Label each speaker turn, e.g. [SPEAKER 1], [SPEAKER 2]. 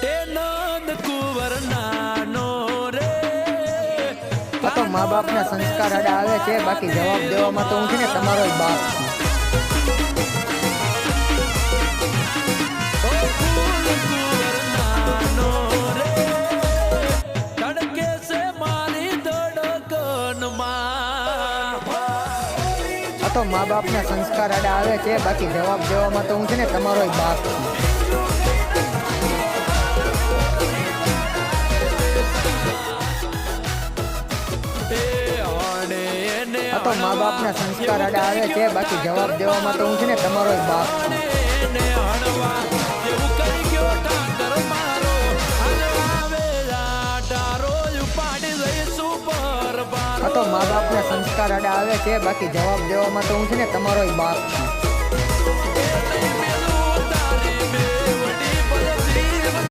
[SPEAKER 1] એ નંદ કુંવર નાનો રે
[SPEAKER 2] તો મા બાપના સંસ્કાર આડા આવે છે, બાકી જવાબ દેવામાં તો હું છે ને તમારો બાપ છું. તો મા બાપના સંસ્કાર આડા આવે છે, બાકી જવાબ દેવામાં તો હું છે ને તમારો બાપ છું. તો મા બાપના સંસ્કાર આડા આવે છે, બાકી જવાબ દેવામાં તો હું છે ને તમારો બાપ છું. તો મા બાપના સંસ્કાર આડા આવે છે, બાકી જવાબ દેવામાં તો હું છે ને તમારો બાપ છું.